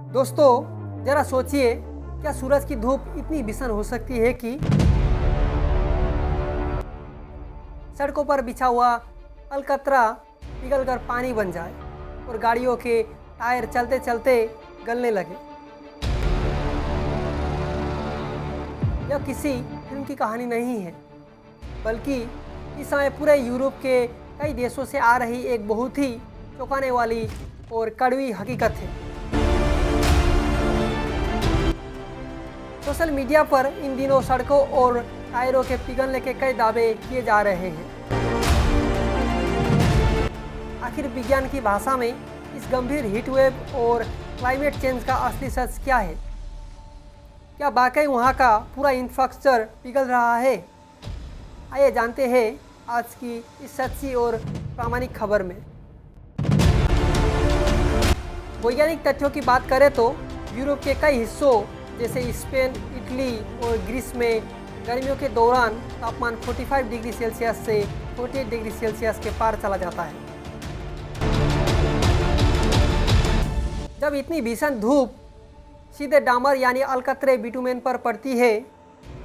दोस्तों जरा सोचिए, क्या सूरज की धूप इतनी भीषण हो सकती है कि सड़कों पर बिछा हुआ अलकतरा पिघलकर पानी बन जाए और गाड़ियों के टायर चलते चलते गलने लगे। यह किसी फिल्म की कहानी नहीं है, बल्कि इस समय पूरे यूरोप के कई देशों से आ रही एक बहुत ही चौंकाने वाली और कड़वी हकीकत है। सोशल मीडिया पर इन दिनों सड़कों और टायरों के पिघलने के कई दावे किए जा रहे हैं। आखिर विज्ञान की भाषा में इस गंभीर हीट वेव और क्लाइमेट चेंज का असली सच क्या है? क्या वाकई वहाँ का पूरा इंफ्रास्ट्रक्चर पिघल रहा है? आइए जानते हैं आज की इस सच्ची और प्रामाणिक खबर में। वैज्ञानिक तथ्यों की बात करें तो यूरोप के कई हिस्सों जैसे स्पेन, इटली और ग्रीस में गर्मियों के दौरान तापमान 45 डिग्री सेल्सियस से 48 डिग्री सेल्सियस के पार चला जाता है। जब इतनी भीषण धूप सीधे डामर यानी अलकतरे बिटुमेन पर पड़ती है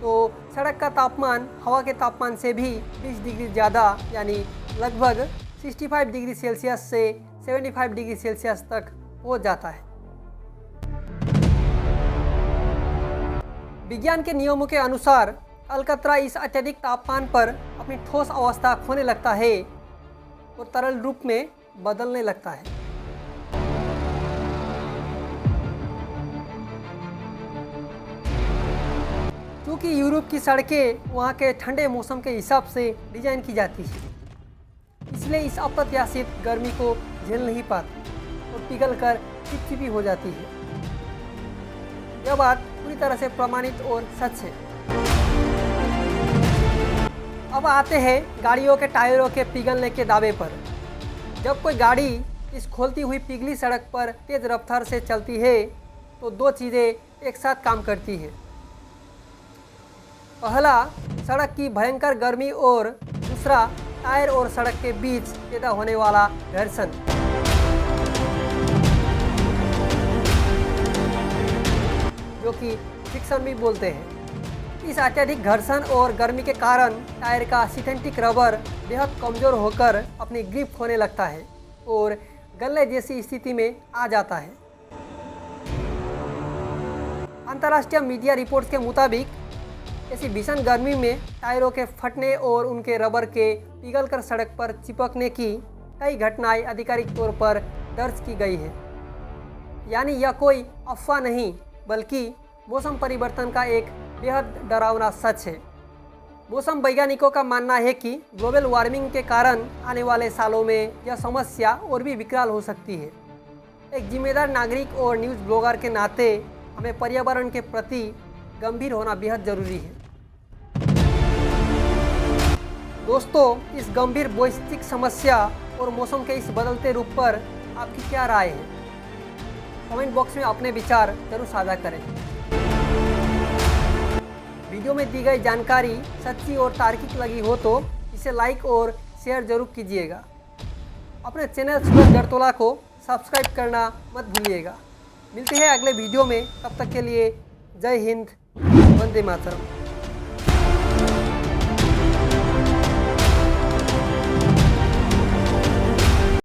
तो सड़क का तापमान हवा के तापमान से भी 20 डिग्री ज़्यादा यानी लगभग 65 डिग्री सेल्सियस से 75 डिग्री सेल्सियस तक पहुंच जाता है। विज्ञान के नियमों के अनुसार अलकतरा इस अत्यधिक तापमान पर अपनी ठोस अवस्था खोने लगता है और तरल रूप में बदलने लगता है। क्योंकि यूरोप की सड़कें वहाँ के ठंडे मौसम के हिसाब से डिजाइन की जाती है, इसलिए इस अप्रत्याशित गर्मी को झेल नहीं पाती और पिघलकर चिपचिपी हो जाती है। यह बात पूरी तरह से प्रमाणित और सच है। अब आते हैं गाड़ियों के टायरों के पिघलने के दावे पर। जब कोई गाड़ी इस खोलती हुई पिघली सड़क पर तेज रफ्तार से चलती है तो दो चीज़ें एक साथ काम करती हैं। पहला, सड़क की भयंकर गर्मी और दूसरा, टायर और सड़क के बीच पैदा होने वाला घर्षण। जो कि फ्रिक्शन भी बोलते हैं। इस अत्यधिक घर्षण और गर्मी के कारण टायर का सिंथेटिक रबर बेहद कमज़ोर होकर अपनी ग्रिप खोने लगता है और गलने जैसी स्थिति में आ जाता है। अंतर्राष्ट्रीय मीडिया रिपोर्ट्स के मुताबिक ऐसी भीषण गर्मी में टायरों के फटने और उनके रबर के पिघलकर सड़क पर चिपकने की कई घटनाएं आधिकारिक तौर पर दर्ज की गई है। यानी यह कोई अफवाह नहीं, बल्कि मौसम परिवर्तन का एक बेहद डरावना सच है। मौसम वैज्ञानिकों का मानना है कि ग्लोबल वार्मिंग के कारण आने वाले सालों में यह समस्या और भी विकराल हो सकती है। एक जिम्मेदार नागरिक और न्यूज़ ब्लॉगर के नाते हमें पर्यावरण के प्रति गंभीर होना बेहद ज़रूरी है। दोस्तों, इस गंभीर वैश्विक समस्या और मौसम के इस बदलते रूप पर आपकी क्या राय है? कमेंट बॉक्स में अपने विचार जरूर साझा करें। वीडियो में दी गई जानकारी सच्ची और तार्किक लगी हो तो इसे लाइक और शेयर जरूर कीजिएगा। अपने चैनल सूरज जरतोला को सब्सक्राइब करना मत भूलिएगा। मिलते हैं अगले वीडियो में, तब तक के लिए जय हिंद, वंदे मातरम।